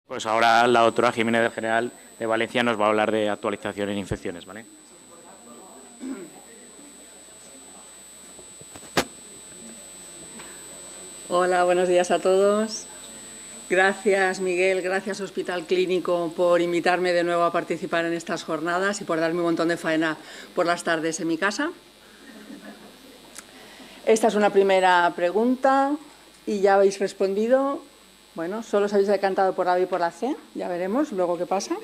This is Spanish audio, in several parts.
Pues ahora la doctora Jiménez del General de Valencia nos va a hablar de actualización en infecciones, ¿vale? Hola, buenos días a todos. Gracias, Miguel, gracias Hospital Clínico por invitarme de nuevo a participar en estas jornadas y por darme un montón de faena por las tardes en mi casa. Esta es una primera pregunta y ya habéis respondido. Bueno, solo os habéis decantado por la B y por la C, ya veremos luego qué pasa.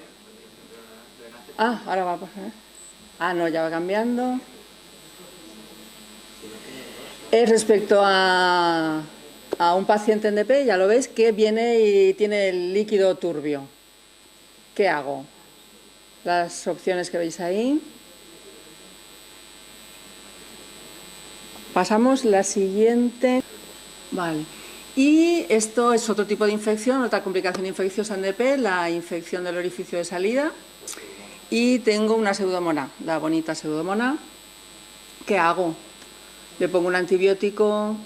Ahora va a pasar. No, ya va cambiando. Es respecto a un paciente en DP, ya lo veis, que viene y tiene el líquido turbio. ¿Qué hago? Las opciones que veis ahí. Pasamos la siguiente. Vale. Y esto es otro tipo de infección, otra complicación infecciosa en DP, la infección del orificio de salida. Y tengo una pseudomonas, la bonita pseudomonas. ¿Qué hago? Le pongo un antibiótico,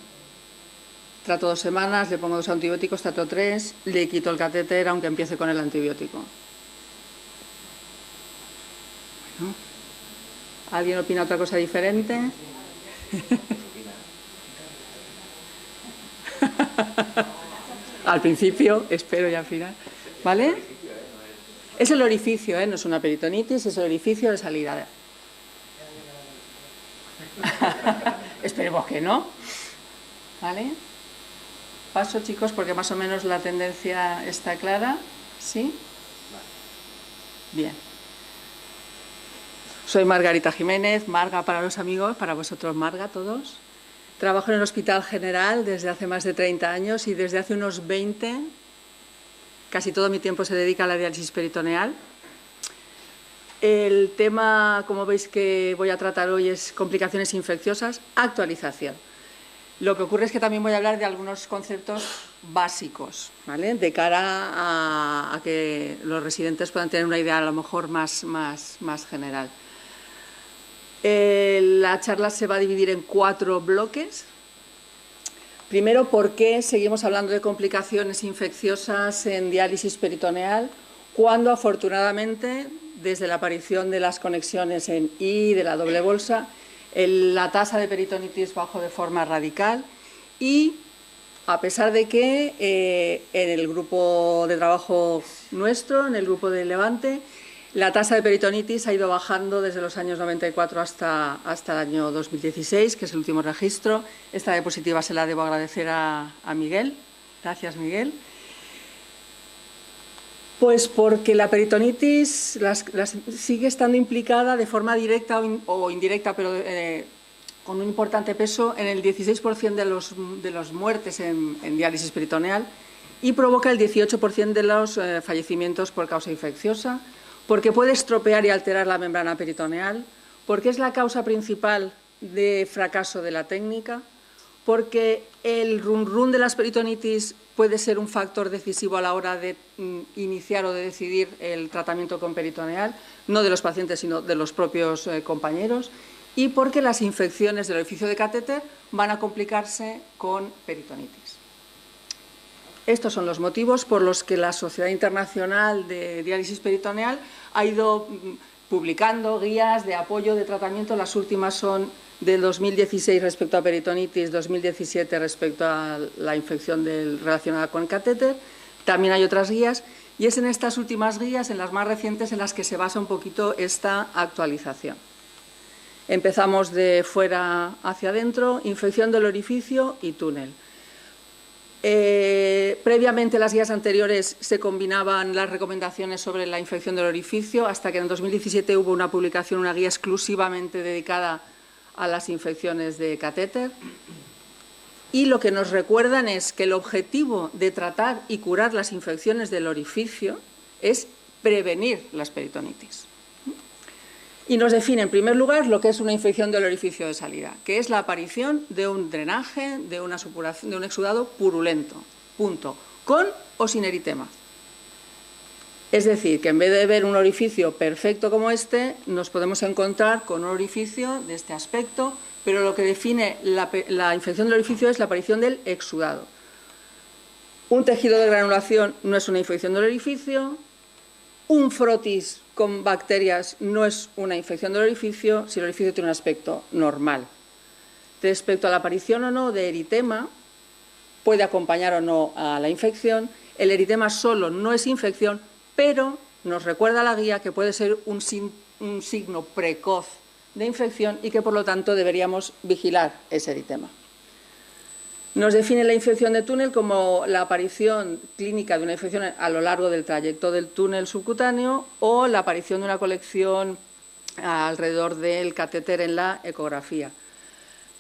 trato 2 semanas, le pongo 2 antibióticos, trato 3, le quito el catéter aunque empiece con el antibiótico. Bueno, ¿alguien opina otra cosa diferente? Al principio, espero y al final. ¿Vale? Es el orificio, no es una peritonitis, es el orificio de salida. Esperemos que no. ¿Vale? Paso, chicos, porque más o menos la tendencia está clara. ¿Sí? Bien. Soy Margarita Jiménez, Marga para los amigos, para vosotros Marga, todos. Trabajo en el Hospital General desde hace más de 30 años y desde hace unos 20, casi todo mi tiempo se dedica a la diálisis peritoneal. El tema, como veis, que voy a tratar hoy es complicaciones infecciosas, actualización. Lo que ocurre es que también voy a hablar de algunos conceptos básicos, ¿vale? De cara a que los residentes puedan tener una idea a lo mejor más general. La charla se va a dividir en 4 bloques. Primero, ¿por qué seguimos hablando de complicaciones infecciosas en diálisis peritoneal cuando afortunadamente desde la aparición de las conexiones en I, de la doble bolsa, la tasa de peritonitis bajó de forma radical y a pesar de que en el grupo de trabajo nuestro, en el grupo de Levante, la tasa de peritonitis ha ido bajando desde los años 94 hasta el año 2016, que es el último registro. Esta diapositiva se la debo agradecer a Miguel. Gracias, Miguel. Pues porque la peritonitis sigue estando implicada de forma directa o indirecta, pero con un importante peso en el 16% de las muertes en diálisis peritoneal y provoca el 18% de los fallecimientos por causa infecciosa, porque puede estropear y alterar la membrana peritoneal, porque es la causa principal de fracaso de la técnica, porque el run de las peritonitis puede ser un factor decisivo a la hora de iniciar o de decidir el tratamiento con peritoneal, no de los pacientes, sino de los propios compañeros, y porque las infecciones del orificio de catéter van a complicarse con peritonitis. Estos son los motivos por los que la Sociedad Internacional de Diálisis Peritoneal ha ido publicando guías de apoyo de tratamiento. Las últimas son del 2016 respecto a peritonitis, 2017 respecto a la infección relacionada con el catéter. También hay otras guías y es en estas últimas guías, en las más recientes, en las que se basa un poquito esta actualización. Empezamos de fuera hacia adentro, infección del orificio y túnel. Previamente, las guías anteriores se combinaban las recomendaciones sobre la infección del orificio, hasta que en 2017 hubo una publicación, una guía exclusivamente dedicada a las infecciones de catéter. Y lo que nos recuerdan es que el objetivo de tratar y curar las infecciones del orificio es prevenir las peritonitis. Y nos define, en primer lugar, lo que es una infección del orificio de salida, que es la aparición de un drenaje, de una supuración, de un exudado purulento, punto, con o sin eritema. Es decir, que en vez de ver un orificio perfecto como este, nos podemos encontrar con un orificio de este aspecto, pero lo que define la infección del orificio es la aparición del exudado. Un tejido de granulación no es una infección del orificio. Un frotis con bacterias no es una infección del orificio si el orificio tiene un aspecto normal. Respecto a la aparición o no de eritema, puede acompañar o no a la infección. El eritema solo no es infección, pero nos recuerda la guía que puede ser un signo precoz de infección y que, por lo tanto, deberíamos vigilar ese eritema. Nos define la infección de túnel como la aparición clínica de una infección a lo largo del trayecto del túnel subcutáneo o la aparición de una colección alrededor del catéter en la ecografía.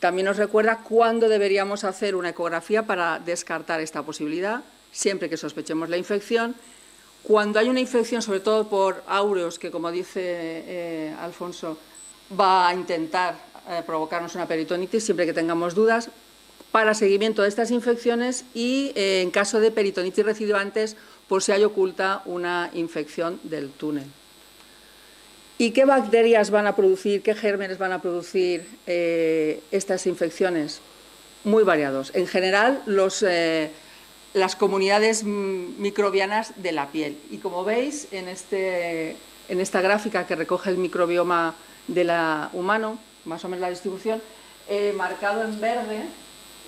También nos recuerda cuándo deberíamos hacer una ecografía para descartar esta posibilidad, siempre que sospechemos la infección. Cuando hay una infección, sobre todo por áureos, que, como dice Alfonso, va a intentar provocarnos una peritonitis, siempre que tengamos dudas, para seguimiento de estas infecciones y, en caso de peritonitis recidivantes, por si hay oculta una infección del túnel. ¿Y qué bacterias van a producir, qué gérmenes van a producir estas infecciones? Muy variados. En general, las comunidades microbianas de la piel. Y como veis, en esta gráfica que recoge el microbioma humano, más o menos la distribución, marcado en verde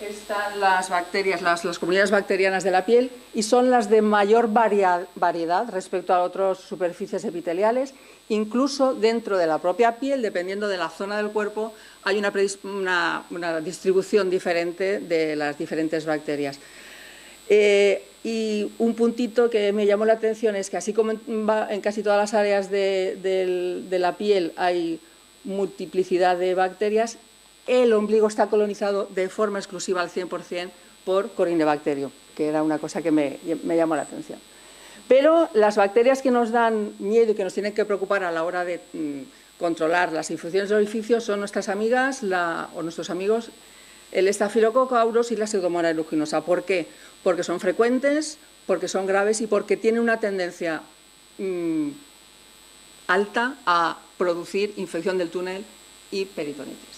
están las bacterias, las comunidades bacterianas de la piel, y son las de mayor variedad respecto a otras superficies epiteliales. Incluso dentro de la propia piel, dependiendo de la zona del cuerpo, hay una distribución diferente de las diferentes bacterias. Y un puntito que me llamó la atención es que, así como en casi todas las áreas de la piel hay multiplicidad de bacterias, el ombligo está colonizado de forma exclusiva al 100% por Corynebacterium, que era una cosa que me llamó la atención. Pero las bacterias que nos dan miedo y que nos tienen que preocupar a la hora de controlar las infecciones del orificio son nuestras amigas o nuestros amigos, el Staphylococcus aureus y la Pseudomonas aeruginosa. ¿Por qué? Porque son frecuentes, porque son graves y porque tienen una tendencia alta a producir infección del túnel y peritonitis.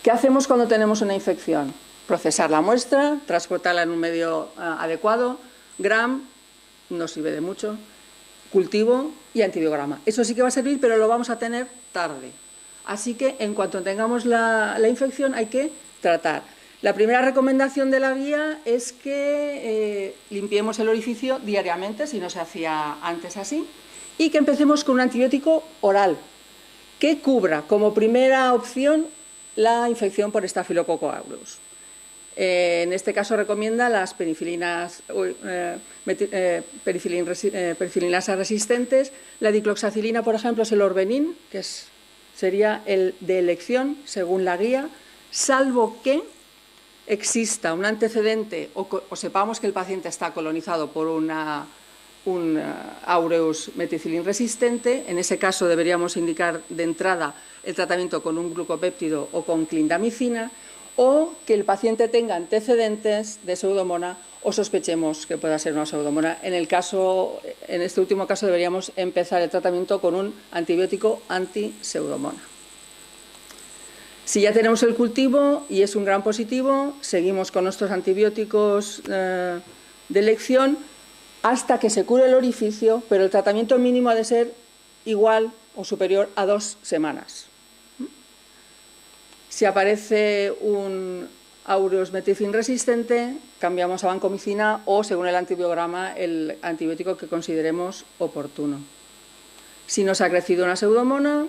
¿Qué hacemos cuando tenemos una infección? Procesar la muestra, transportarla en un medio adecuado, Gram, no sirve de mucho, cultivo y antibiograma. Eso sí que va a servir, pero lo vamos a tener tarde. Así que, en cuanto tengamos la infección, hay que tratar. La primera recomendación de la guía es que limpiemos el orificio diariamente, si no se hacía antes así, y que empecemos con un antibiótico oral, que cubra como primera opción la infección por Staphylococcus aureus. En este caso recomienda las pericilinasas resistentes. La dicloxacilina, por ejemplo, es el Orbenin, que sería el de elección según la guía, salvo que exista un antecedente o sepamos que el paciente está colonizado por un aureus meticilin resistente. En ese caso deberíamos indicar de entrada el tratamiento con un glucopéptido o con clindamicina, o que el paciente tenga antecedentes de pseudomonas o sospechemos que pueda ser una pseudomonas. En este último caso deberíamos empezar el tratamiento con un antibiótico anti-pseudomonas. Si ya tenemos el cultivo y es un gran positivo, seguimos con nuestros antibióticos de elección hasta que se cure el orificio, pero el tratamiento mínimo ha de ser igual o superior a 2 semanas. Si aparece un aureus meticilin resistente, cambiamos a vancomicina o, según el antibiograma, el antibiótico que consideremos oportuno. Si nos ha crecido una pseudomonas,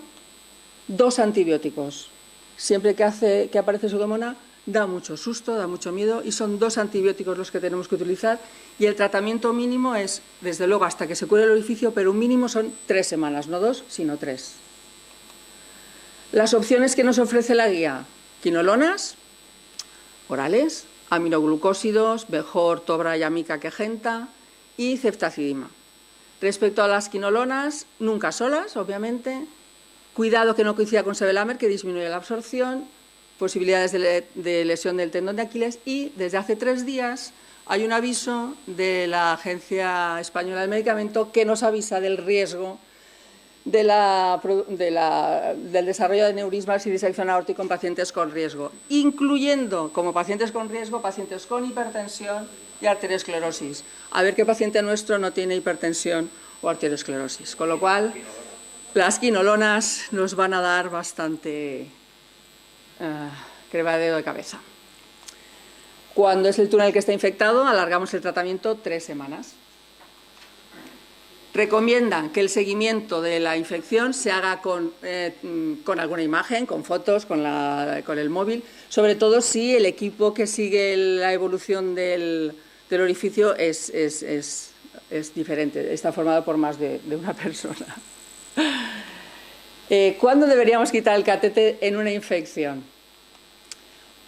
2 antibióticos. Siempre que aparece pseudomonas, da mucho susto, da mucho miedo, y son 2 antibióticos los que tenemos que utilizar, y el tratamiento mínimo es, desde luego, hasta que se cure el orificio, pero un mínimo son 3 semanas, no 2, sino 3. Las opciones que nos ofrece la guía: quinolonas orales, aminoglucósidos, Bejor, Tobra, Yamica, Quegenta y ceftacidima. Respecto a las quinolonas, nunca solas, obviamente. Cuidado que no coincida con sevelamer, que disminuye la absorción, posibilidades de lesión del tendón de Aquiles, y desde hace 3 días hay un aviso de la Agencia Española del Medicamento que nos avisa del riesgo del desarrollo de neurismas y disección aórtica en pacientes con riesgo, incluyendo como pacientes con riesgo pacientes con hipertensión y arteriosclerosis. A ver qué paciente nuestro no tiene hipertensión o arteriosclerosis. Con lo cual, las quinolonas nos van a dar bastante quebradero de cabeza. Cuando es el túnel que está infectado, alargamos el tratamiento 3 semanas. Recomiendan que el seguimiento de la infección se haga con alguna imagen, con fotos, con el móvil, sobre todo si el equipo que sigue la evolución del orificio es diferente, está formado por más de una persona. ¿Cuándo deberíamos quitar el catéter en una infección?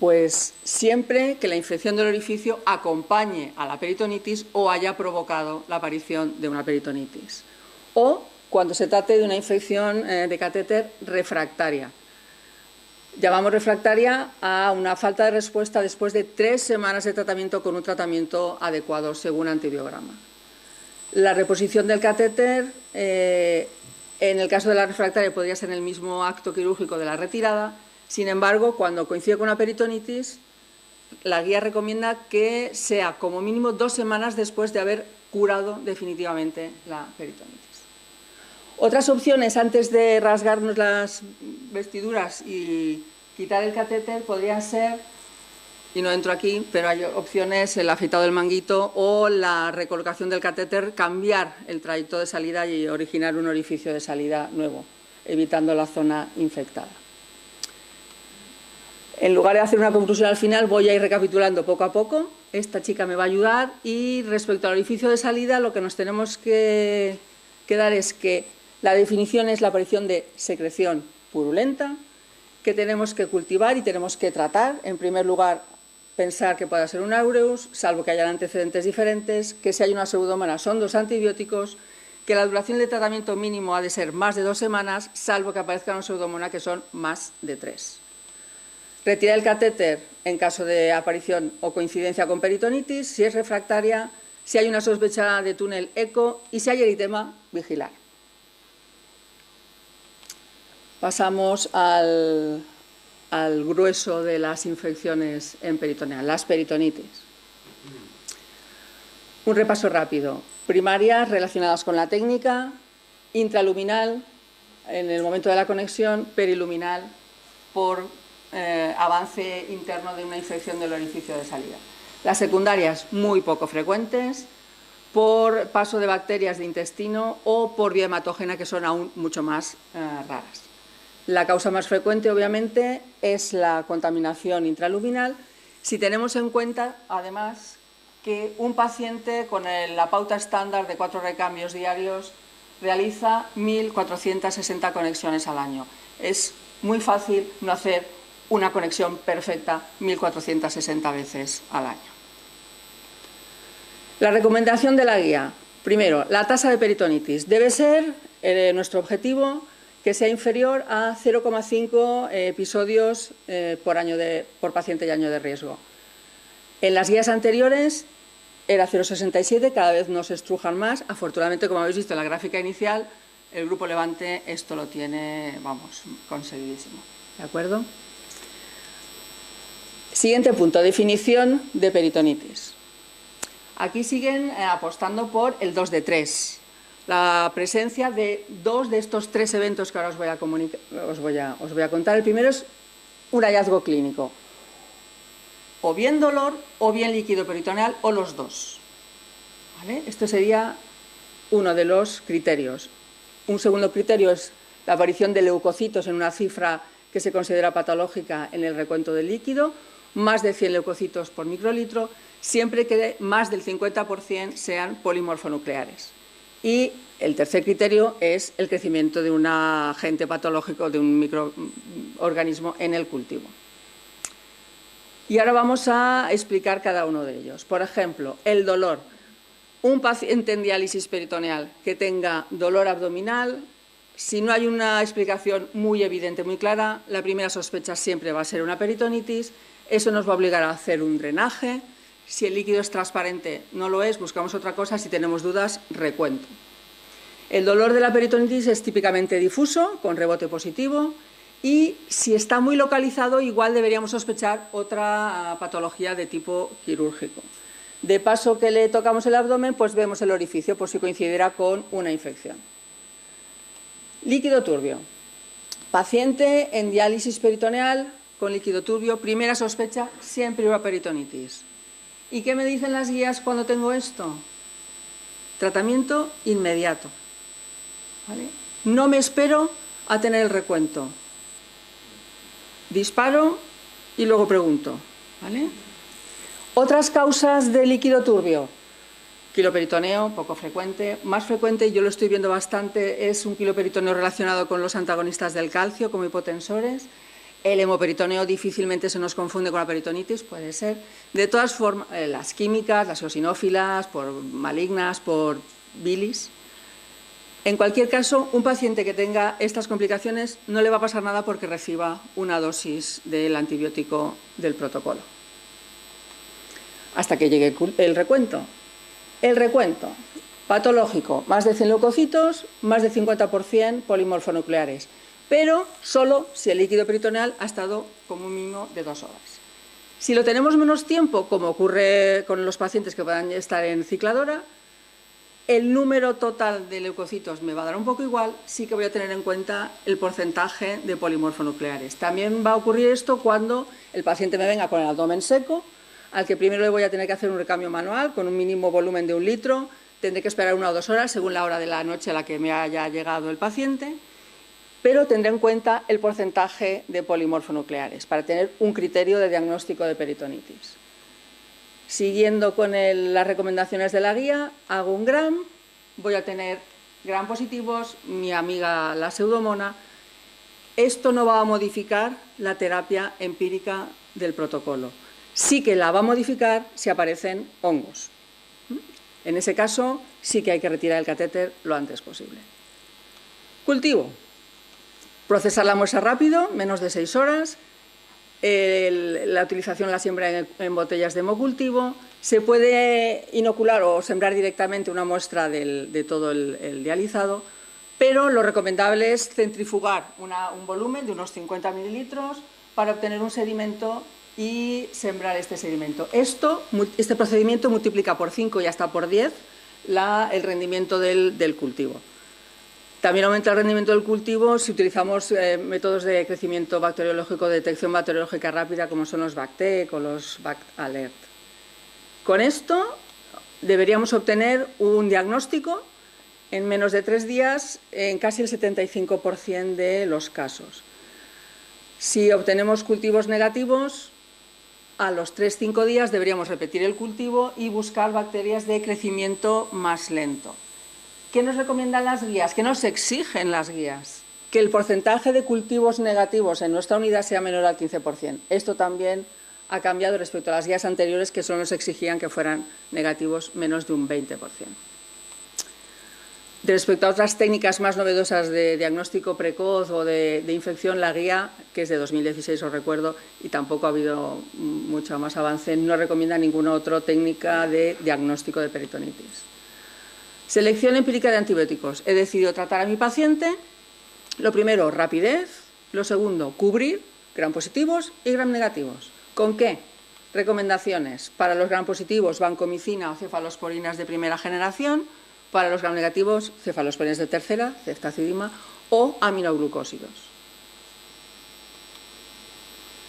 Pues siempre que la infección del orificio acompañe a la peritonitis o haya provocado la aparición de una peritonitis. O cuando se trate de una infección de catéter refractaria. Llamamos refractaria a una falta de respuesta después de 3 semanas de tratamiento con un tratamiento adecuado según antibiograma. La reposición del catéter, en el caso de la refractaria, podría ser en el mismo acto quirúrgico de la retirada. Sin embargo, cuando coincide con una peritonitis, la guía recomienda que sea como mínimo 2 semanas después de haber curado definitivamente la peritonitis. Otras opciones antes de rasgarnos las vestiduras y quitar el catéter podrían ser, y no entro aquí, pero hay opciones, el afeitado del manguito o la recolocación del catéter, cambiar el trayecto de salida y originar un orificio de salida nuevo, evitando la zona infectada. En lugar de hacer una conclusión al final, voy a ir recapitulando poco a poco. Esta chica me va a ayudar y respecto al orificio de salida, lo que nos tenemos que dar es que la definición es la aparición de secreción purulenta, que tenemos que cultivar y tenemos que tratar. En primer lugar, pensar que pueda ser un aureus, salvo que hayan antecedentes diferentes, que si hay una pseudomonas son 2 antibióticos, que la duración de tratamiento mínimo ha de ser más de 2 semanas, salvo que aparezca una pseudomonas que son más de 3. Retirar el catéter en caso de aparición o coincidencia con peritonitis, si es refractaria, si hay una sospecha de túnel eco y si hay eritema, vigilar. Pasamos al grueso de las infecciones en peritoneal, las peritonitis. Un repaso rápido. Primarias relacionadas con la técnica, intraluminal en el momento de la conexión, periluminal por avance interno de una infección del orificio de salida. Las secundarias muy poco frecuentes, por paso de bacterias de intestino o por vía hematógena, que son aún mucho más raras. La causa más frecuente, obviamente, es la contaminación intraluminal, si tenemos en cuenta, además, que un paciente con la pauta estándar de 4 recambios diarios realiza 1.460 conexiones al año. Es muy fácil no hacer una conexión perfecta 1.460 veces al año. La recomendación de la guía. Primero, la tasa de peritonitis. Debe ser, nuestro objetivo, que sea inferior a 0,5 episodios por paciente y año de riesgo. En las guías anteriores era 0,67, cada vez nos estrujan más. Afortunadamente, como habéis visto en la gráfica inicial, el grupo Levante esto lo tiene, vamos, conseguidísimo. ¿De acuerdo? Siguiente punto, definición de peritonitis. Aquí siguen apostando por el 2 de 3. La presencia de 2 de estos 3 eventos que ahora os voy a contar. El primero es un hallazgo clínico. O bien dolor, o bien líquido peritoneal, o los dos. ¿Vale? Esto sería uno de los criterios. Un segundo criterio es la aparición de leucocitos en una cifra que se considera patológica en el recuento del líquido, más de 100 leucocitos por microlitro, siempre que más del 50% sean polimorfonucleares. Y el tercer criterio es el crecimiento de un agente patológico, de un microorganismo en el cultivo. Y ahora vamos a explicar cada uno de ellos. Por ejemplo, el dolor. Un paciente en diálisis peritoneal que tenga dolor abdominal, si no hay una explicación muy evidente, muy clara, la primera sospecha siempre va a ser una peritonitis. Eso nos va a obligar a hacer un drenaje. Si el líquido es transparente, no lo es, buscamos otra cosa. Si tenemos dudas, recuento. El dolor de la peritonitis es típicamente difuso, con rebote positivo, y si está muy localizado, igual deberíamos sospechar otra patología de tipo quirúrgico. De paso que le tocamos el abdomen, pues vemos el orificio por si coincidiera con una infección. Líquido turbio. Paciente en diálisis peritoneal con líquido turbio, primera sospecha, siempre una peritonitis. ¿Y qué me dicen las guías cuando tengo esto? Tratamiento inmediato. ¿Vale? No me espero a tener el recuento. Disparo y luego pregunto. ¿Vale? Otras causas de líquido turbio. Quiloperitoneo, poco frecuente. Más frecuente, y yo lo estoy viendo bastante, es un quiloperitoneo relacionado con los antagonistas del calcio, como hipotensores. El hemoperitoneo difícilmente se nos confunde con la peritonitis, puede ser. De todas formas, las químicas, las eosinófilas, por malignas, por bilis. En cualquier caso, un paciente que tenga estas complicaciones no le va a pasar nada porque reciba una dosis del antibiótico del protocolo. Hasta que llegue el recuento. El recuento patológico, más de 100 leucocitos, más de 50% polimorfonucleares, pero solo si el líquido peritoneal ha estado como un mínimo de 2 horas. Si lo tenemos menos tiempo, como ocurre con los pacientes que puedan estar en cicladora, el número total de leucocitos me va a dar un poco igual, sí que voy a tener en cuenta el porcentaje de polimorfonucleares. También va a ocurrir esto cuando el paciente me venga con el abdomen seco, al que primero le voy a tener que hacer un recambio manual con un mínimo volumen de 1 litro, tendré que esperar 1 o 2 horas según la hora de la noche a la que me haya llegado el paciente, pero tendré en cuenta el porcentaje de polimorfonucleares para tener un criterio de diagnóstico de peritonitis. Siguiendo con las recomendaciones de la guía, hago un gram, voy a tener gram positivos, mi amiga la pseudomona. Esto no va a modificar la terapia empírica del protocolo. Sí que la va a modificar si aparecen hongos. En ese caso, sí que hay que retirar el catéter lo antes posible. Cultivo. Procesar la muestra rápido, menos de 6 horas. La utilización, la siembra en botellas de hemocultivo. Se puede inocular o sembrar directamente una muestra de todo el dializado, pero lo recomendable es centrifugar un volumen de unos 50 mililitros para obtener un sedimento y sembrar este sedimento. Este procedimiento multiplica por 5 y hasta por 10 el rendimiento del cultivo. También aumenta el rendimiento del cultivo si utilizamos métodos de crecimiento bacteriológico, de detección bacteriológica rápida, como son los BACTEC o los BACT-ALERT. Con esto deberíamos obtener un diagnóstico en menos de 3 días en casi el 75% de los casos. Si obtenemos cultivos negativos, a los 3-5 días deberíamos repetir el cultivo y buscar bacterias de crecimiento más lento. ¿Qué nos recomiendan las guías? ¿Qué nos exigen las guías? Que el porcentaje de cultivos negativos en nuestra unidad sea menor al 15%. Esto también ha cambiado respecto a las guías anteriores, que solo nos exigían que fueran negativos menos de un 20%. Respecto a otras técnicas más novedosas de diagnóstico precoz o de infección, la guía, que es de 2016, os recuerdo, y tampoco ha habido mucho más avance, no recomienda ninguna otra técnica de diagnóstico de peritonitis. Selección empírica de antibióticos. He decidido tratar a mi paciente. Lo primero, rapidez. Lo segundo, cubrir gram positivos y gram negativos. ¿Con qué? Recomendaciones. Para los gram positivos, vancomicina o cefalosporinas de primera generación. Para los gram negativos, cefalosporinas de tercera, ceftazidima o aminoglucósidos.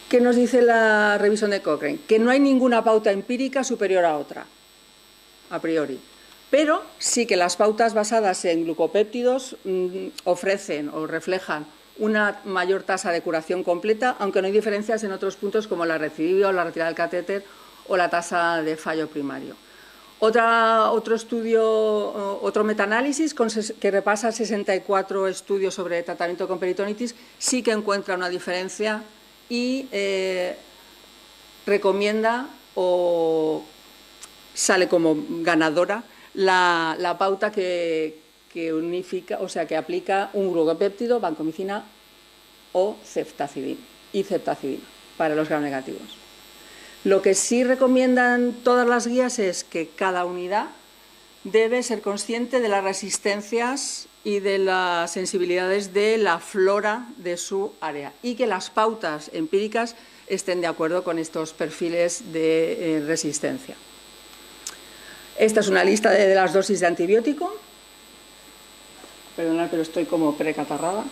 ¿Qué nos dice la revisión de Cochrane? Que no hay ninguna pauta empírica superior a otra, a priori. Pero sí que las pautas basadas en glucopéptidos ofrecen o reflejan una mayor tasa de curación completa, aunque no hay diferencias en otros puntos como la recidivia o la retirada del catéter o la tasa de fallo primario. Otro estudio, otro metaanálisis que repasa 64 estudios sobre tratamiento con peritonitis, sí que encuentra una diferencia y recomienda o sale como ganadora la pauta que unifica, o sea, que aplica un glucopéptido, vancomicina o ceftazidima para los gram negativos. Lo que sí recomiendan todas las guías es que cada unidad debe ser consciente de las resistencias y de las sensibilidades de la flora de su área y que las pautas empíricas estén de acuerdo con estos perfiles de resistencia. Esta es una lista de las dosis de antibiótico. Perdonad, pero estoy como precatarrada.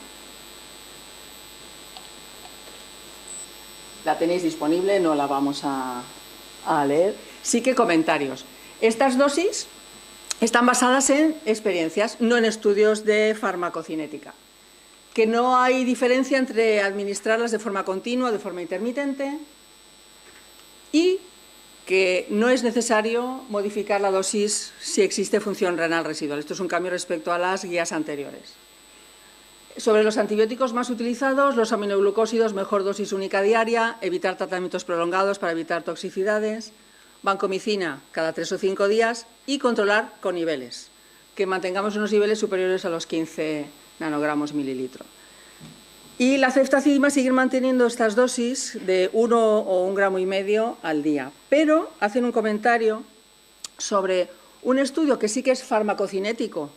La tenéis disponible, no la vamos a leer. Sí que comentarios. Estas dosis están basadas en experiencias, no en estudios de farmacocinética. Que no hay diferencia entre administrarlas de forma continua o de forma intermitente y que no es necesario modificar la dosis si existe función renal residual. Esto es un cambio respecto a las guías anteriores. Sobre los antibióticos más utilizados, los aminoglucósidos, mejor dosis única diaria, evitar tratamientos prolongados para evitar toxicidades, vancomicina cada 3 o 5 días y controlar con niveles, que mantengamos unos niveles superiores a los 15 nanogramos mililitro. Y la ceftazidima, seguir manteniendo estas dosis de 1 o 1,5 gramos al día. Pero hacen un comentario sobre un estudio que sí que es farmacocinético,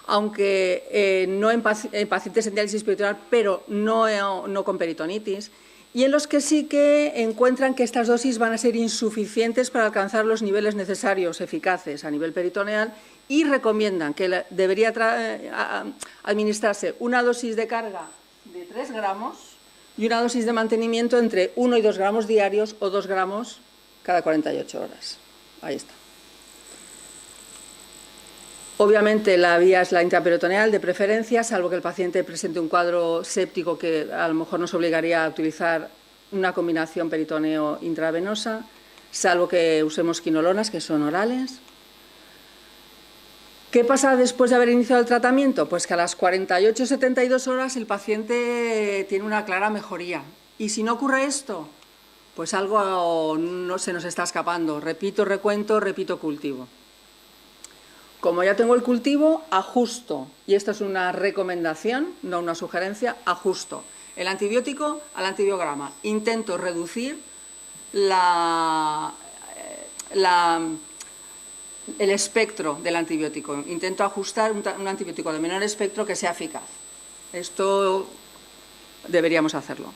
aunque no en pacientes en diálisis peritoneal, pero no con peritonitis, y en los que sí que encuentran que estas dosis van a ser insuficientes para alcanzar los niveles necesarios, eficaces a nivel peritoneal, y recomiendan que debería administrarse una dosis de carga de 3 gramos y una dosis de mantenimiento entre 1 y 2 gramos diarios o 2 gramos cada 48 horas. Ahí está. Obviamente la vía es la intraperitoneal de preferencia, salvo que el paciente presente un cuadro séptico que a lo mejor nos obligaría a utilizar una combinación peritoneo intravenosa, salvo que usemos quinolonas, que son orales. ¿Qué pasa después de haber iniciado el tratamiento? Pues que a las 48 o 72 horas el paciente tiene una clara mejoría. Y si no ocurre esto, pues algo no se nos está escapando. Repito recuento, repito cultivo. Como ya tengo el cultivo, ajusto, y esto es una recomendación, no una sugerencia, ajusto el antibiótico al antibiograma. Intento reducir el espectro del antibiótico. Intento ajustar un antibiótico de menor espectro que sea eficaz. Esto deberíamos hacerlo.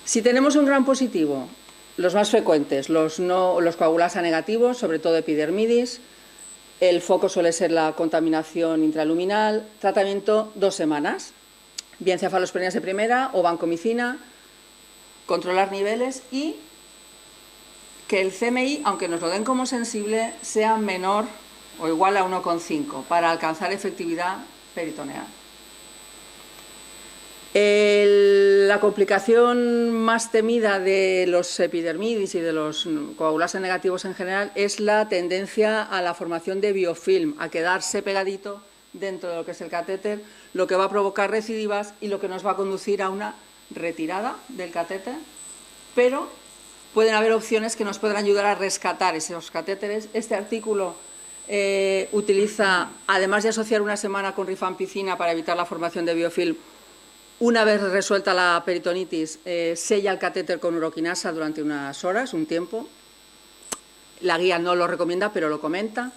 Si tenemos un gran positivo, los más frecuentes, los coagulasa negativos, sobre todo epidermidis, el foco suele ser la contaminación intraluminal, tratamiento 2 semanas, bien cefalosporinas de primera o vancomicina, controlar niveles y que el CMI, aunque nos lo den como sensible, sea menor o igual a 1,5 para alcanzar efectividad peritoneal. La complicación más temida de los epidermidis y de los coagulasa negativos en general es la tendencia a la formación de biofilm, a quedarse pegadito dentro de lo que es el catéter, lo que va a provocar recidivas y lo que nos va a conducir a una retirada del catéter, pero pueden haber opciones que nos puedan ayudar a rescatar esos catéteres. Este artículo utiliza, además de asociar una semana con rifampicina para evitar la formación de biofilm, una vez resuelta la peritonitis, sella el catéter con uroquinasa durante unas horas, un tiempo. La guía no lo recomienda, pero lo comenta.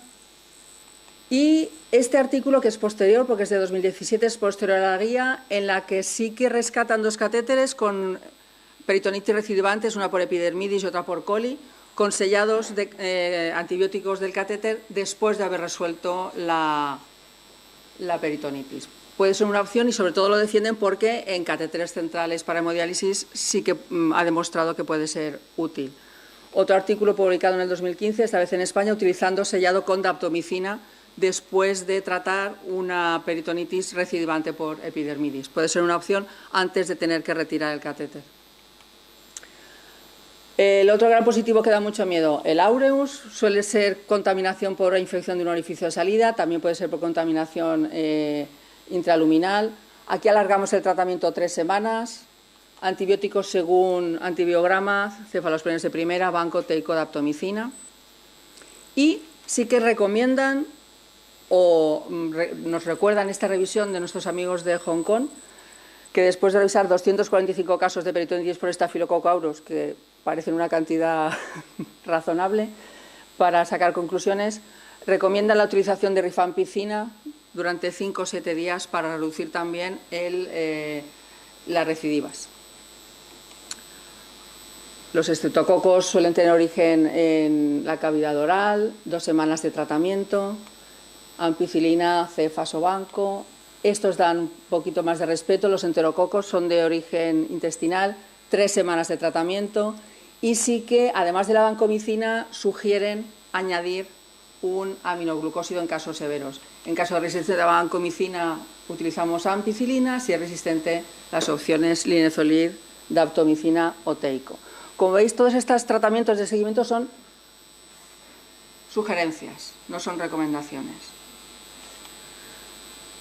Y este artículo, que es posterior, porque es de 2017, es posterior a la guía, en la que sí que rescatan 2 catéteres con peritonitis recidivantes, una por epidermidis y otra por coli, con sellados de antibióticos del catéter después de haber resuelto la peritonitis. Puede ser una opción y sobre todo lo defienden porque en catéteres centrales para hemodiálisis sí que ha demostrado que puede ser útil. Otro artículo publicado en el 2015, esta vez en España, utilizando sellado con daptomicina después de tratar una peritonitis recidivante por epidermidis. Puede ser una opción antes de tener que retirar el catéter. El otro gran positivo que da mucho miedo, el aureus, suele ser contaminación por infección de un orificio de salida, también puede ser por contaminación intraluminal. Aquí alargamos el tratamiento 3 semanas, antibióticos según antibiograma, cefalosporinas de primera, vancoteico, daptomicina. Y sí que recomiendan o nos recuerdan esta revisión de nuestros amigos de Hong Kong, que después de revisar 245 casos de peritonitis por Staphylococcus aureus, que parecen una cantidad razonable para sacar conclusiones, Recomienda la utilización de rifampicina durante 5 o 7 días para reducir también las recidivas. Los estreptococos suelen tener origen en la cavidad oral, 2 semanas de tratamiento, ampicilina, cefas o banco. Estos dan un poquito más de respeto. Los enterococos son de origen intestinal, 3 semanas de tratamiento. Y sí que, además de la vancomicina, sugieren añadir un aminoglucósido en casos severos. En caso de resistencia a la vancomicina, utilizamos ampicilina. Si es resistente, las opciones linezolid, daptomicina o teico. Como veis, todos estos tratamientos de seguimiento son sugerencias, no son recomendaciones.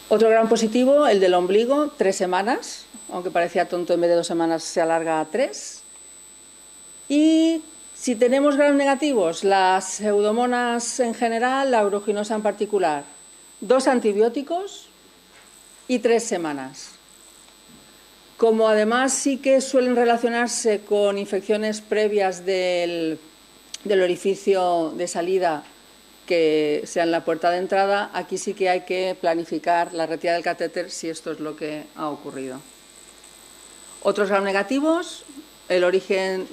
Otro gran positivo, el del ombligo, 3 semanas, aunque parecía tonto, en vez de 2 semanas se alarga a 3. Y si tenemos gran negativos, las pseudomonas en general, la aeruginosa en particular, 2 antibióticos y 3 semanas. Como además sí que suelen relacionarse con infecciones previas del orificio de salida, que sea en la puerta de entrada, aquí sí que hay que planificar la retirada del catéter si esto es lo que ha ocurrido. Otros gram negativos, el origen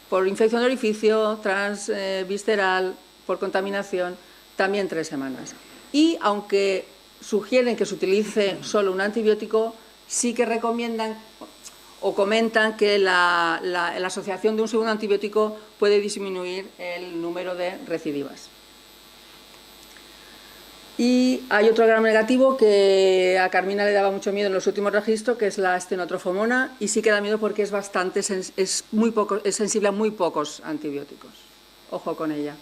por infección de orificio, transvisceral, por contaminación, también 3 semanas. Y aunque sugieren que se utilice solo un antibiótico, sí que recomiendan o comentan que la asociación de un segundo antibiótico puede disminuir el número de recidivas. Y hay otro gram negativo que a Carmina le daba mucho miedo en los últimos registros, que es la estenotrofomona, y sí que da miedo porque es sensible a muy pocos antibióticos. Ojo con ella.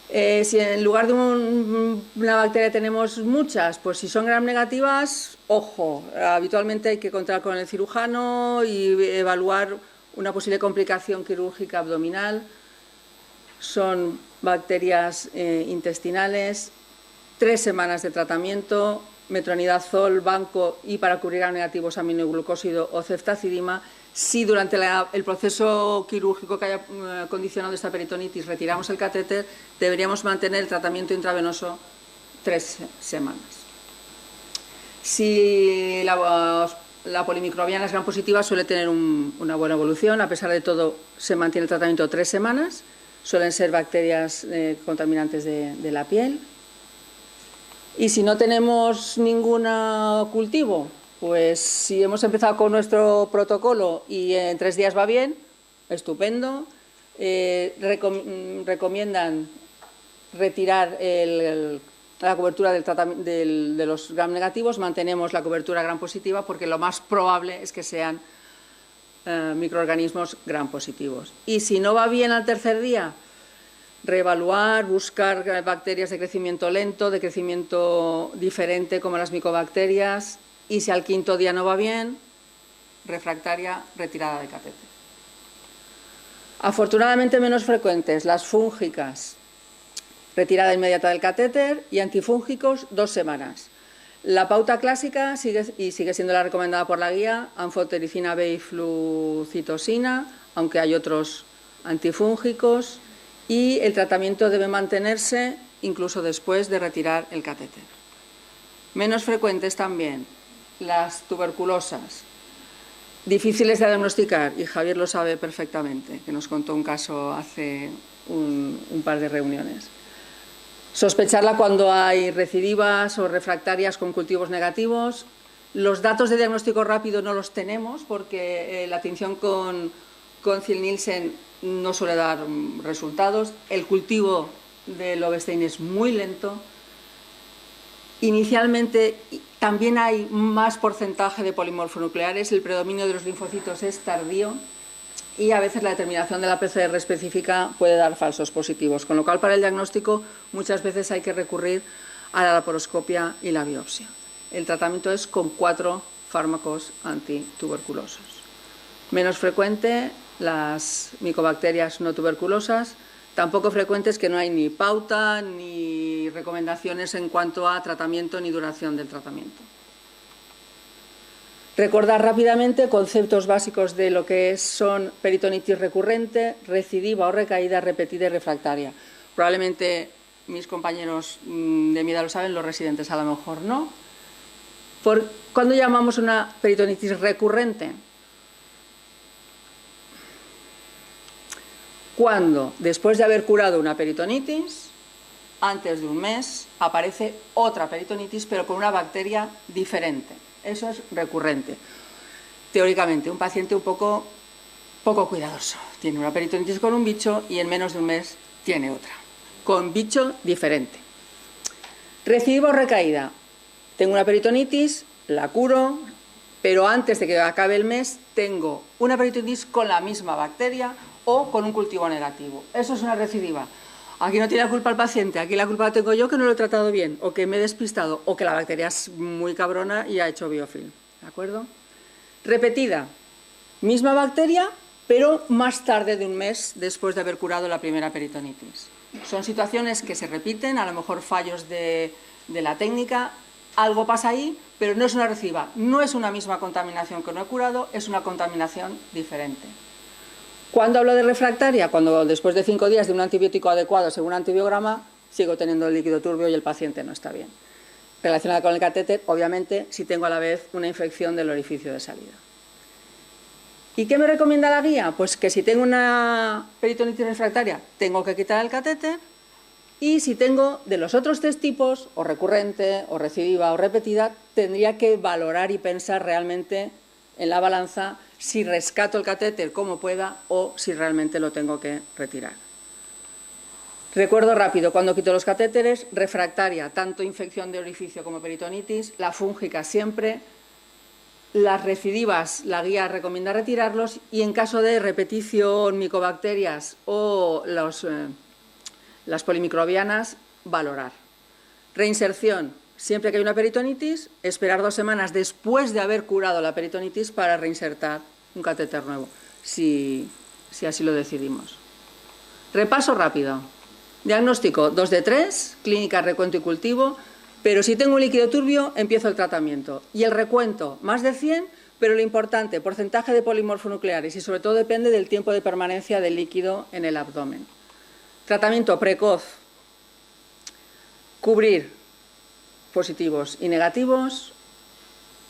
Si en lugar de una bacteria tenemos muchas, pues si son gram negativas, ojo, habitualmente hay que contar con el cirujano y evaluar una posible complicación quirúrgica abdominal. Son bacterias intestinales, 3 semanas de tratamiento, metronidazol, banco y para cubrir gram negativos aminoglucósido o ceftazidima. Si durante el proceso quirúrgico que haya condicionado esta peritonitis retiramos el catéter, deberíamos mantener el tratamiento intravenoso 3 semanas. Si la polimicrobiana es gram positiva, suele tener una buena evolución. A pesar de todo, se mantiene el tratamiento 3 semanas. Suelen ser bacterias contaminantes de la piel. Y si no tenemos ningún cultivo, pues si hemos empezado con nuestro protocolo y en 3 días va bien, estupendo. Recomiendan retirar la cobertura de los gram negativos, mantenemos la cobertura gram positiva porque lo más probable es que sean microorganismos gram positivos. Y si no va bien al 3er día, reevaluar, buscar bacterias de crecimiento lento, de crecimiento diferente como las micobacterias, y si al 5.º día no va bien, refractaria, retirada de catéter. Afortunadamente menos frecuentes las fúngicas, retirada inmediata del catéter, y antifúngicos 2 semanas. La pauta clásica sigue siendo la recomendada por la guía, anfotericina B y flucitosina, aunque hay otros antifúngicos, y el tratamiento debe mantenerse incluso después de retirar el catéter. Menos frecuentes también las tuberculosas, difíciles de diagnosticar, y Javier lo sabe perfectamente, que nos contó un caso hace un par de reuniones. Sospecharla cuando hay recidivas o refractarias con cultivos negativos. Los datos de diagnóstico rápido no los tenemos porque la tinción con Ziel-Nielsen no suele dar resultados. El cultivo de Lobestein es muy lento. Inicialmente también hay más porcentaje de polimorfonucleares, el predominio de los linfocitos es tardío y a veces la determinación de la PCR específica puede dar falsos positivos, con lo cual para el diagnóstico muchas veces hay que recurrir a la laparoscopia y la biopsia. El tratamiento es con 4 fármacos antituberculosos. Menos frecuente las micobacterias no tuberculosas, tampoco frecuentes que no hay ni pauta ni recomendaciones en cuanto a tratamiento ni duración del tratamiento. Recordar rápidamente conceptos básicos de lo que son peritonitis recurrente, recidiva o recaída repetida y refractaria. Probablemente mis compañeros de mi edad lo saben, los residentes a lo mejor no. ¿Cuándo llamamos una peritonitis recurrente? Cuando, después de haber curado una peritonitis, antes de un mes, aparece otra peritonitis, pero con una bacteria diferente. Eso es recurrente. Teóricamente, un paciente un poco cuidadoso. Tiene una peritonitis con un bicho y en menos de un mes tiene otra, con bicho diferente. Recidiva o recaída. Tengo una peritonitis, la curo, pero antes de que acabe el mes tengo una peritonitis con la misma bacteria o con un cultivo negativo. Eso es una recidiva. Aquí no tiene la culpa el paciente, aquí la culpa la tengo yo que no lo he tratado bien, o que me he despistado, o que la bacteria es muy cabrona y ha hecho biofilm. ¿De acuerdo? Repetida. Misma bacteria, pero más tarde de un mes después de haber curado la primera peritonitis. Son situaciones que se repiten, a lo mejor fallos de la técnica, algo pasa ahí, pero no es una recidiva, no es una misma contaminación que no he curado, es una contaminación diferente. ¿Cuándo hablo de refractaria? Cuando después de 5 días de un antibiótico adecuado según antibiograma, sigo teniendo el líquido turbio y el paciente no está bien. Relacionada con el catéter, obviamente, si tengo a la vez una infección del orificio de salida. ¿Y qué me recomienda la guía? Pues que si tengo una peritonitis refractaria, tengo que quitar el catéter, y si tengo de los otros 3 tipos, o recurrente, o recidiva, o repetida, tendría que valorar y pensar realmente en la balanza si rescato el catéter como pueda o si realmente lo tengo que retirar. Recuerdo rápido, cuando quito los catéteres, refractaria, tanto infección de orificio como peritonitis, la fúngica siempre, las recidivas, la guía recomienda retirarlos y en caso de repetición, micobacterias o las polimicrobianas, valorar. Reinserción. Siempre que hay una peritonitis, esperar 2 semanas después de haber curado la peritonitis para reinsertar un catéter nuevo, si así lo decidimos. Repaso rápido. Diagnóstico 2 de 3, clínica, recuento y cultivo, pero si tengo un líquido turbio, empiezo el tratamiento. Y el recuento, más de 100, pero lo importante, porcentaje de polimorfonucleares y sobre todo depende del tiempo de permanencia del líquido en el abdomen. Tratamiento precoz, cubrir positivos y negativos.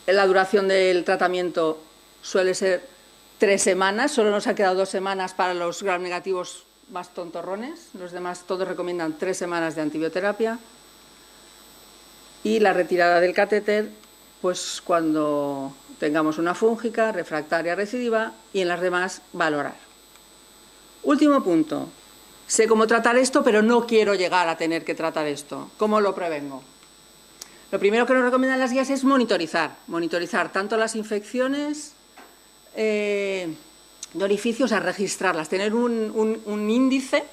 La duración del tratamiento suele ser 3 semanas, solo nos han quedado 2 semanas para los gram negativos más tontorrones, los demás todos recomiendan 3 semanas de antibioterapia. Y la retirada del catéter, pues cuando tengamos una fúngica, refractaria, recidiva, y en las demás valorar. Último punto. Sé cómo tratar esto, pero no quiero llegar a tener que tratar esto. ¿Cómo lo prevengo? Lo primero que nos recomiendan las guías es monitorizar tanto las infecciones de orificios, a registrarlas, tener un índice,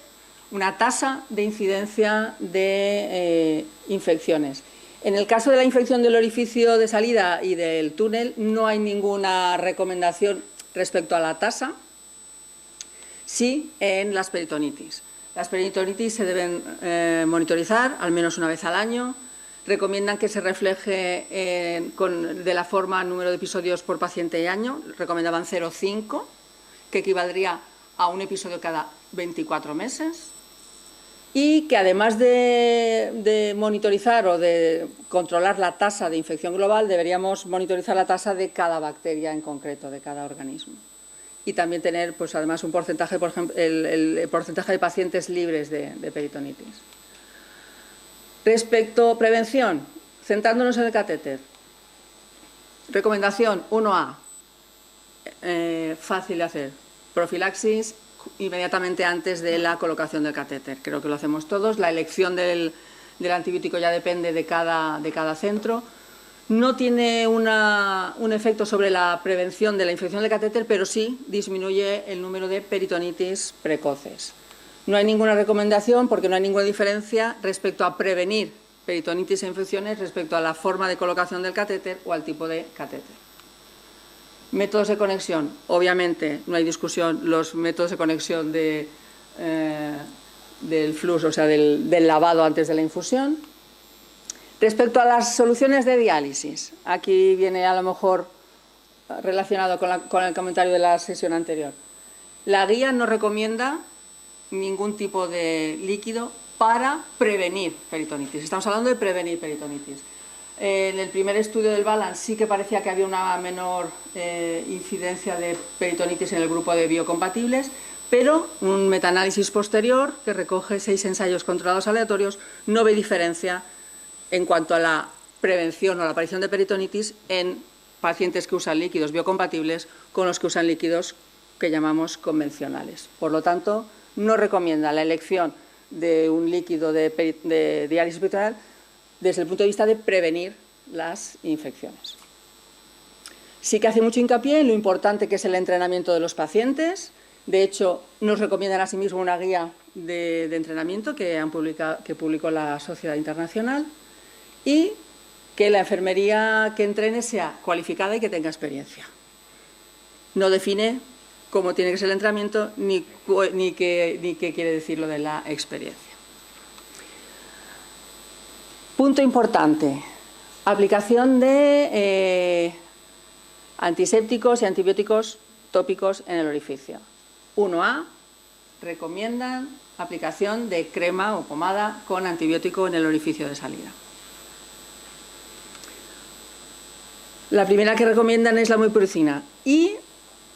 una tasa de incidencia de infecciones. En el caso de la infección del orificio de salida y del túnel no hay ninguna recomendación respecto a la tasa, sí en las peritonitis. Las peritonitis se deben monitorizar al menos una vez al año. Recomiendan que se refleje de la forma número de episodios por paciente y año. Recomendaban 0,5, que equivaldría a un episodio cada 24 meses. Y que además de monitorizar o de controlar la tasa de infección global, deberíamos monitorizar la tasa de cada bacteria en concreto, de cada organismo. Y también tener, pues además, un porcentaje, por ejemplo, el porcentaje de pacientes libres de peritonitis. Respecto a prevención, centrándonos en el catéter. Recomendación 1A, fácil de hacer, profilaxis inmediatamente antes de la colocación del catéter. Creo que lo hacemos todos. La elección del antibiótico ya depende de cada centro. No tiene un efecto sobre la prevención de la infección del catéter, pero sí disminuye el número de peritonitis precoces. No hay ninguna recomendación porque no hay ninguna diferencia respecto a prevenir peritonitis e infecciones respecto a la forma de colocación del catéter o al tipo de catéter. Métodos de conexión. Obviamente, no hay discusión, los métodos de conexión del flux, o sea, del lavado antes de la infusión. Respecto a las soluciones de diálisis, aquí viene a lo mejor relacionado con el comentario de la sesión anterior. La guía no recomienda ningún tipo de líquido para prevenir peritonitis. Estamos hablando de prevenir peritonitis. En el primer estudio del Balance sí que parecía que había una menor incidencia de peritonitis en el grupo de biocompatibles, pero un metaanálisis posterior, que recoge 6 ensayos controlados aleatorios, no ve diferencia en cuanto a la prevención o la aparición de peritonitis en pacientes que usan líquidos biocompatibles con los que usan líquidos que llamamos convencionales. Por lo tanto, no recomienda la elección de un líquido de diálisis peritoneal desde el punto de vista de prevenir las infecciones. Sí que hace mucho hincapié en lo importante que es el entrenamiento de los pacientes. De hecho, nos recomiendan asimismo una guía de entrenamiento que publicó la Sociedad Internacional, y que la enfermería que entrene sea cualificada y que tenga experiencia. No define cómo tiene que ser el entrenamiento ni qué quiere decir lo de la experiencia. Punto importante, aplicación de antisépticos y antibióticos tópicos en el orificio. 1A, recomiendan aplicación de crema o pomada con antibiótico en el orificio de salida. La primera que recomiendan es la mupirocina, y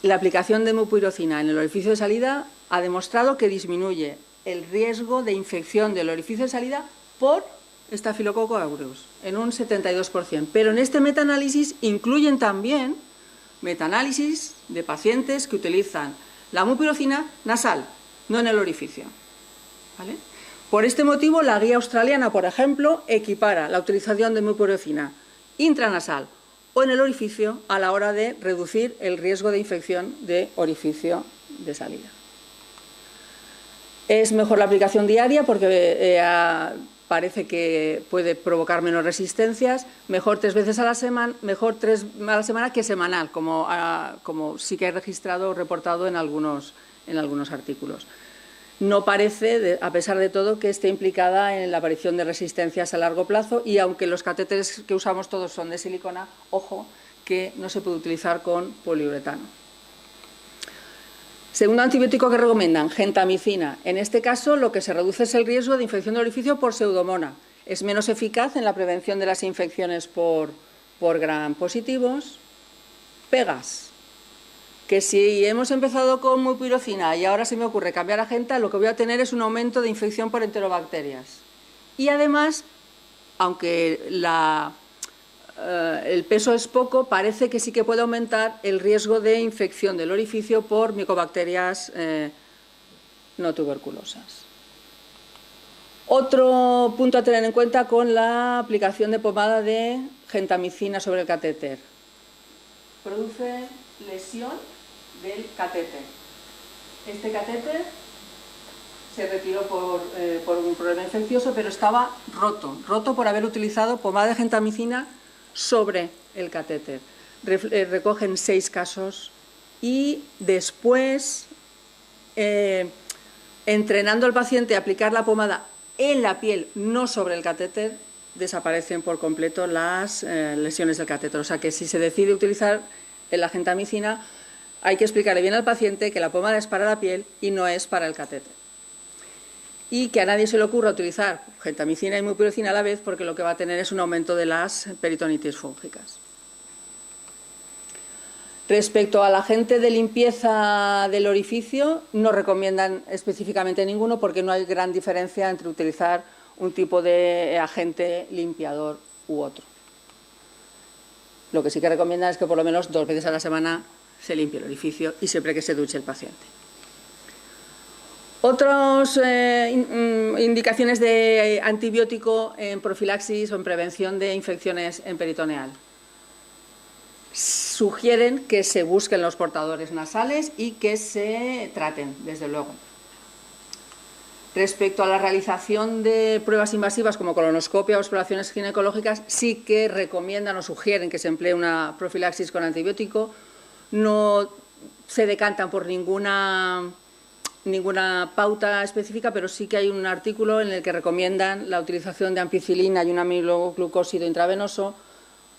la aplicación de mupirocina en el orificio de salida ha demostrado que disminuye el riesgo de infección del orificio de salida por Staphylococcus aureus en un 72%. Pero en este metaanálisis incluyen también metaanálisis de pacientes que utilizan la mupirocina nasal, no en el orificio. ¿Vale? Por este motivo, la guía australiana, por ejemplo, equipara la utilización de mupirocina intranasal o en el orificio a la hora de reducir el riesgo de infección de orificio de salida. Es mejor la aplicación diaria porque parece que puede provocar menos resistencias, mejor 3 veces a la semana, mejor 3 a la semana que semanal, como sí que hay registrado o reportado en algunos artículos. No parece, a pesar de todo, que esté implicada en la aparición de resistencias a largo plazo, y aunque los catéteres que usamos todos son de silicona, ojo, que no se puede utilizar con poliuretano. Segundo antibiótico que recomiendan, gentamicina. En este caso, lo que se reduce es el riesgo de infección del orificio por pseudomona. Es menos eficaz en la prevención de las infecciones por gram positivos. Pegas, que si hemos empezado con mupirocina y ahora se me ocurre cambiar a genta, lo que voy a tener es un aumento de infección por enterobacterias. Y además, aunque el peso es poco, parece que sí que puede aumentar el riesgo de infección del orificio por micobacterias no tuberculosas. Otro punto a tener en cuenta con la aplicación de pomada de gentamicina sobre el catéter. Produce lesión del catéter. Este catéter se retiró por un problema infeccioso, pero estaba roto por haber utilizado pomada de gentamicina sobre el catéter. Recogen 6 casos y después, entrenando al paciente a aplicar la pomada en la piel, no sobre el catéter, desaparecen por completo las lesiones del catéter. O sea que si se decide utilizar la gentamicina, hay que explicarle bien al paciente que la pomada es para la piel y no es para el catéter. Y que a nadie se le ocurra utilizar gentamicina y mupirocina a la vez, porque lo que va a tener es un aumento de las peritonitis fúngicas. Respecto al agente de limpieza del orificio, no recomiendan específicamente ninguno, porque no hay gran diferencia entre utilizar un tipo de agente limpiador u otro. Lo que sí que recomiendan es que por lo menos 2 veces a la semana se limpie el orificio y siempre que se duche el paciente. Otras indicaciones de antibiótico en profilaxis o en prevención de infecciones en peritoneal. Sugieren que se busquen los portadores nasales y que se traten, desde luego. Respecto a la realización de pruebas invasivas como colonoscopia o exploraciones ginecológicas, sí que recomiendan o sugieren que se emplee una profilaxis con antibiótico. No se decantan por ninguna pauta específica, pero sí que hay un artículo en el que recomiendan la utilización de ampicilina y un aminoglucósido intravenoso,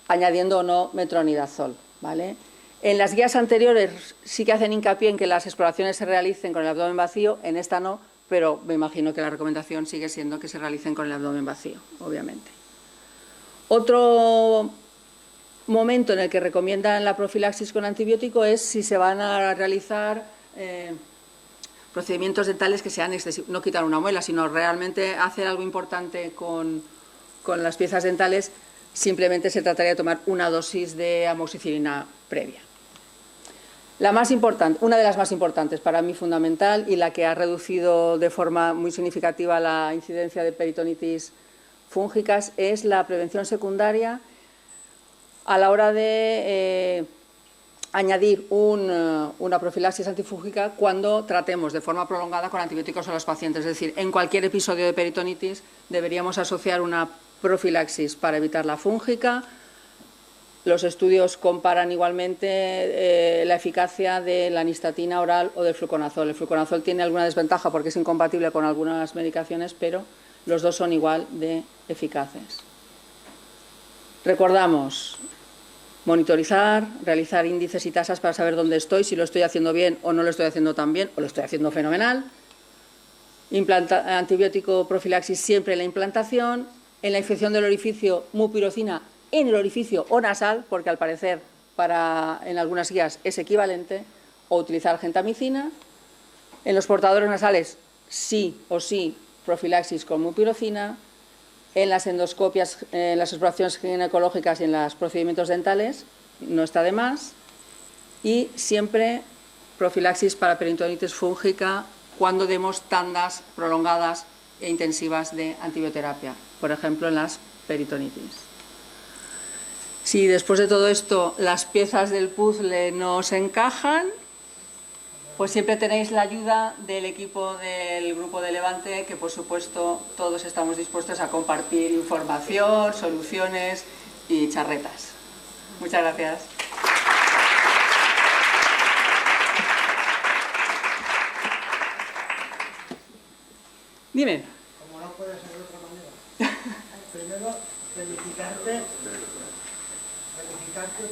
añadiendo o no metronidazol, ¿vale? En las guías anteriores sí que hacen hincapié en que las exploraciones se realicen con el abdomen vacío, en esta no, pero me imagino que la recomendación sigue siendo que se realicen con el abdomen vacío, obviamente. Otro momento en el que recomiendan la profilaxis con antibiótico es si se van a realizar procedimientos dentales que sean excesivos, no quitar una muela, sino realmente hacer algo importante con las piezas dentales. Simplemente se trataría de tomar una dosis de amoxicilina previa. Una de las más importantes, para mí fundamental, y la que ha reducido de forma muy significativa la incidencia de peritonitis fúngicas, es la prevención secundaria a la hora de añadir una profilaxis antifúngica cuando tratemos de forma prolongada con antibióticos a los pacientes. Es decir, en cualquier episodio de peritonitis deberíamos asociar una profilaxis para evitar la fúngica. Los estudios comparan igualmente la eficacia de la nistatina oral o del fluconazol. El fluconazol tiene alguna desventaja porque es incompatible con algunas medicaciones, pero los dos son igual de eficaces. Recordamos, monitorizar, realizar índices y tasas para saber dónde estoy, si lo estoy haciendo bien o no lo estoy haciendo tan bien o lo estoy haciendo fenomenal. Antibiótico profilaxis siempre en la implantación. En la infección del orificio, mupirocina en el orificio o nasal, porque al parecer en algunas guías es equivalente, o utilizar gentamicina. En los portadores nasales, sí o sí, profilaxis con mupirocina. En las endoscopias, en las exploraciones ginecológicas y en los procedimientos dentales, no está de más. Y siempre profilaxis para peritonitis fúngica cuando demos tandas prolongadas e intensivas de antibioterapia, por ejemplo en las peritonitis. Si después de todo esto las piezas del puzzle no se encajan, pues siempre tenéis la ayuda del equipo del Grupo de Levante, que por supuesto todos estamos dispuestos a compartir información, soluciones y charretas. Muchas gracias. Dime. Como no puede ser de otra manera. Primero, felicitarte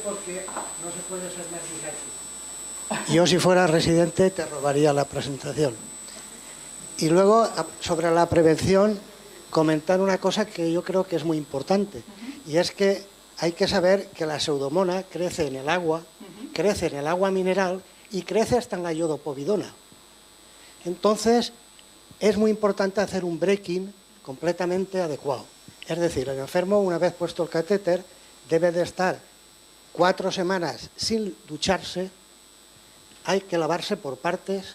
porque no se puede ser más didáctico. Yo, si fuera residente, te robaría la presentación. Y luego, sobre la prevención, comentar una cosa que yo creo que es muy importante. Y es que hay que saber que la pseudomona crece en el agua, crece en el agua mineral y crece hasta en la iodopovidona. Entonces, es muy importante hacer un breaking completamente adecuado. Es decir, el enfermo, una vez puesto el catéter, debe de estar 4 semanas sin ducharse, hay que lavarse por partes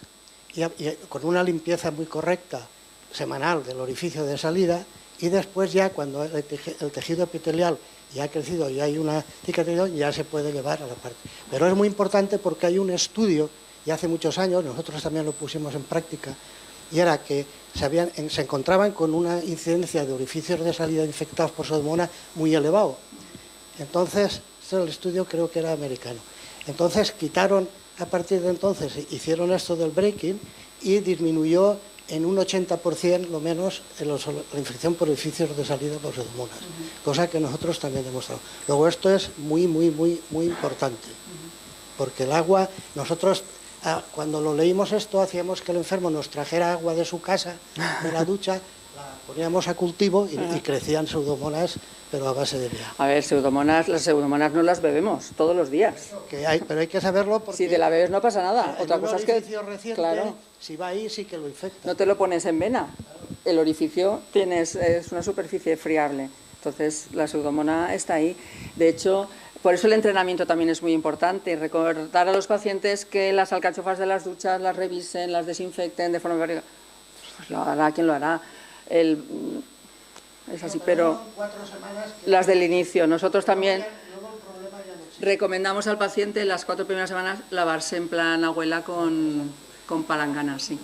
y con una limpieza muy correcta semanal del orificio de salida, y después ya cuando el tejido epitelial ya ha crecido y hay una cicatrización, ya se puede llevar a la parte. Pero es muy importante porque hay un estudio, y hace muchos años, nosotros también lo pusimos en práctica, y era que se encontraban con una incidencia de orificios de salida infectados por pseudomonas muy elevado. Entonces, el estudio creo que era americano. Entonces quitaron, a partir de entonces, hicieron esto del breaking y disminuyó en un 80% lo menos la infección por orificios de salida por pseudomonas, cosa que nosotros también demostramos. Luego esto es muy importante, porque el agua, nosotros cuando lo leímos esto, hacíamos que el enfermo nos trajera agua de su casa, de la ducha, la poníamos a cultivo y crecían pseudomonas, pero a base de vía. A ver, las pseudomonas no las bebemos todos los días. Pero hay que saberlo porque... Si te la bebes no pasa nada. Otra cosa es que... reciente, claro, si va ahí sí que lo infecta. no te lo pones en vena. El orificio es una superficie friable. Entonces la pseudomona está ahí. De hecho, por eso el entrenamiento también es muy importante. Recordar a los pacientes que las alcachofas de las duchas las revisen, las desinfecten de forma periódica. Pues lo hará quien lo hará. Es así, pero las del inicio. Nosotros también recomendamos al paciente las 4 primeras semanas lavarse en plan abuela con palangana, sí.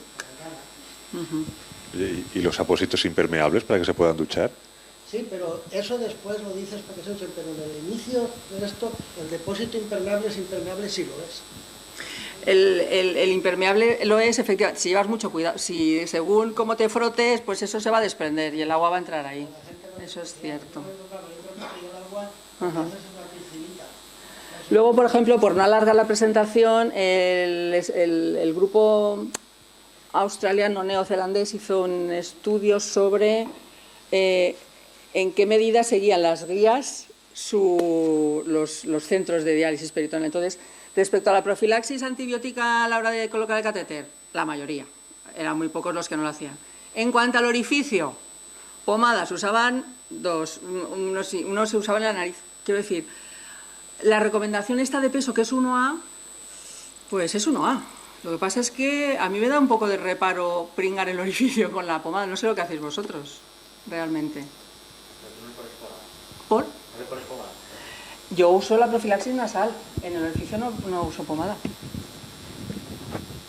¿Y los apósitos impermeables para que se puedan duchar? Sí, pero eso después lo dices para que se usen, pero en el inicio de esto, el depósito impermeable sí lo es. El impermeable lo es, efectivamente, si llevas mucho cuidado. Si según cómo te frotes, pues eso se va a desprender y el agua va a entrar ahí. Eso es cierto. Luego, por ejemplo, por no alargar la presentación, el grupo australiano neozelandés hizo un estudio sobre en qué medida seguían las guías los centros de diálisis peritoneal. Entonces, respecto a la profilaxis antibiótica a la hora de colocar el catéter, la mayoría, eran muy pocos los que no lo hacían. En cuanto al orificio, pomadas usaban dos, uno se usaba en la nariz. Quiero decir, la recomendación esta de peso, que es 1A, pues es 1A. Lo que pasa es que a mí me da un poco de reparo pringar el orificio con la pomada. No sé lo que hacéis vosotros, realmente. ¿Por? Yo uso la profilaxis nasal. En el orificio no uso pomada.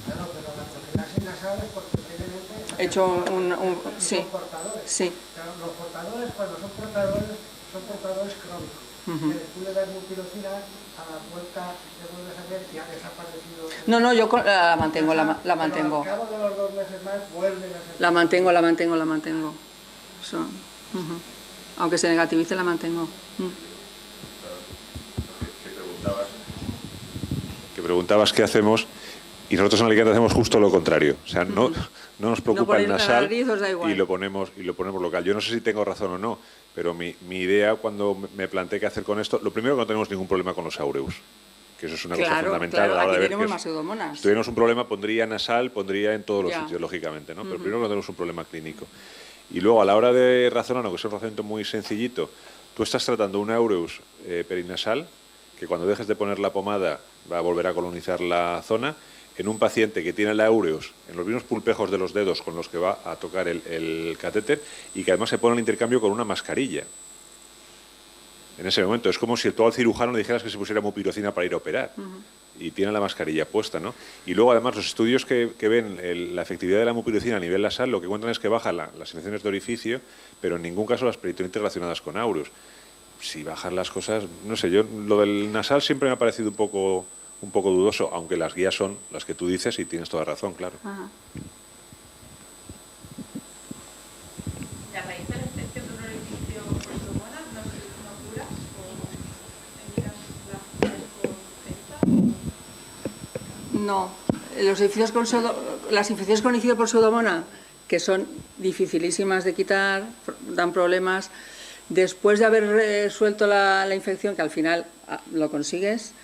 Claro, pero la profilaxis nasal es porque previamente He hecho sí, son portadores. sí. Claro, los portadores, cuando son portadores crónicos. Tú le das mupirocina, a la vuelta le vuelves a ver y ha desaparecido. No, yo la mantengo, la mantengo. Pero al cabo de los 2 meses más vuelven a ser. La mantengo. Aunque se negativice, la mantengo. Que preguntabas qué hacemos y nosotros en Alicante hacemos justo lo contrario. O sea, no nos preocupa el nasal y lo ponemos local. Yo no sé si tengo razón o no, pero mi idea cuando me planteé qué hacer con esto, lo primero que no tenemos ningún problema con los áureos, que eso es una cosa fundamental a la hora de ver que más pseudomonas. si tuviéramos un problema pondría nasal, pondría en todos los sitios, lógicamente, ¿no? Pero primero no tenemos un problema clínico. Y luego a la hora de razonar, que es un razonamiento muy sencillito, tú estás tratando un áureus perinasal, que cuando dejes de poner la pomada va a volver a colonizar la zona, en un paciente que tiene el áureus en los mismos pulpejos de los dedos con los que va a tocar el catéter y que además se pone el intercambio con una mascarilla. En ese momento es como si tú al cirujano le dijeras que se pusiera mupirocina para ir a operar y tiene la mascarilla puesta, ¿no? Y luego además los estudios que ven la efectividad de la mupirocina a nivel nasal lo que cuentan es que baja las infecciones de orificio, pero en ningún caso las peritonitis relacionadas con áureos. Si bajan las cosas, no sé, yo lo del nasal siempre me ha parecido un poco dudoso, aunque las guías son las que tú dices y tienes toda razón, claro. Ajá. ¿Y a raíz de la infección de un orificio por pseudomonas no curas o eliminas la No, las infecciones con orificio por pseudomona, que son dificilísimas de quitar, dan problemas. Después de haber resuelto la infección, que al final lo consigues,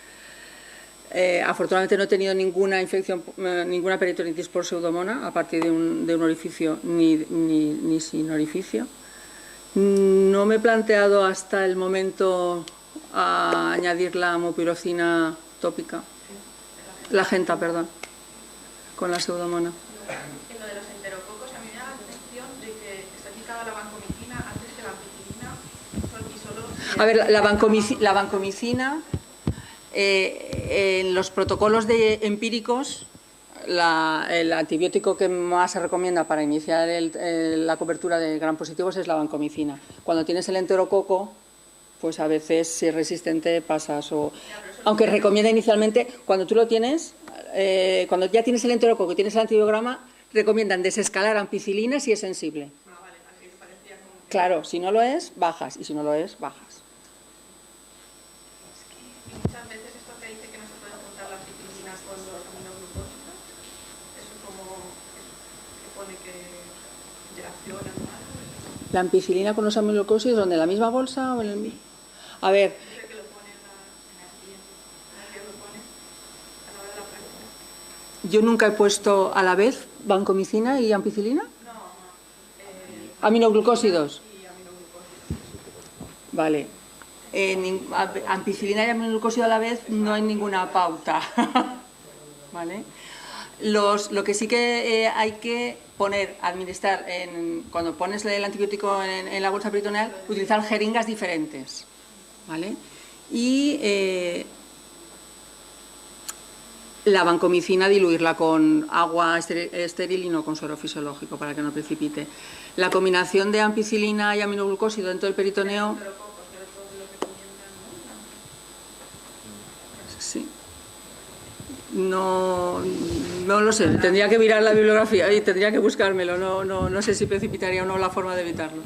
afortunadamente no he tenido ninguna infección, ninguna peritonitis por pseudomona a partir de un orificio ni sin orificio. No me he planteado hasta el momento a añadir la mupirocina tópica, la genta, perdón, con la pseudomona. En lo de los enterococos, a mí me da la sensación de que está indicada la vancomicina antes que la ampicilina y solo... A ver, la vancomicina, en los protocolos empíricos, el antibiótico que más se recomienda para iniciar la cobertura de gram positivos es la vancomicina. Cuando tienes el enterococo, pues a veces si es resistente pasas aunque recomienda inicialmente, cuando tú lo tienes, cuando ya tienes el enterococo y tienes el antibiograma, recomiendan desescalar ampicilina si es sensible. Claro, si no lo es, bajas, y si no lo es, bajas. Muchas veces esto que dice que no se pueden juntar las ampicilinas con los aminoglucósidos, eso es como que pone que reaccionan mal. La ampicilina con los aminoglucósidos, ¿dónde? ¿En la misma bolsa o en el...? A ver... Dice que lo pone en el siguiente, que lo pone a la hora de la práctica. Yo nunca he puesto a la vez vancomicina y ampicilina. No, Aminoglucósidos. y aminoglucósidos. Vale. Ampicilina y aminoglucósido a la vez no hay ninguna pauta. ¿Vale? Lo que sí que hay que administrar, cuando pones el antibiótico en la bolsa peritoneal, utilizar jeringas diferentes. ¿Vale? Y la vancomicina diluirla con agua estéril y no con suero fisiológico para que no precipite. La combinación de ampicilina y aminoglucósido dentro del peritoneo... Sí. No lo sé, tendría que mirar la bibliografía y tendría que buscármelo. No sé si precipitaría o no la forma de evitarlo.